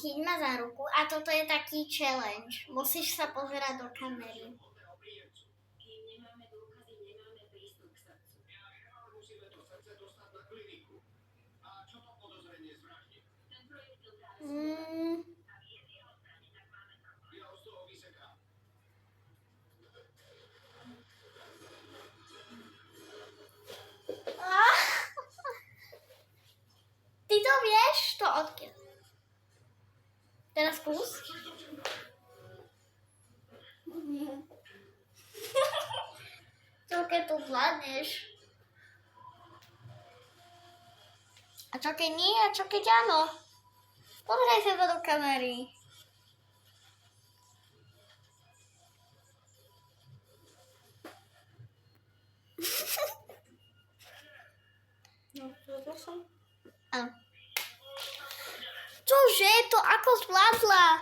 chyť ma za ruku a toto je taký challenge. Musíš sa pozerať do kamery. Ty to vieš? To odkiaľ? Teraz skús. Čo keď to zvládneš? A čo keď nie? A čo keď áno? Pozeraj sa do kamery. No, to som. Áno. Čože? To ako zvládla?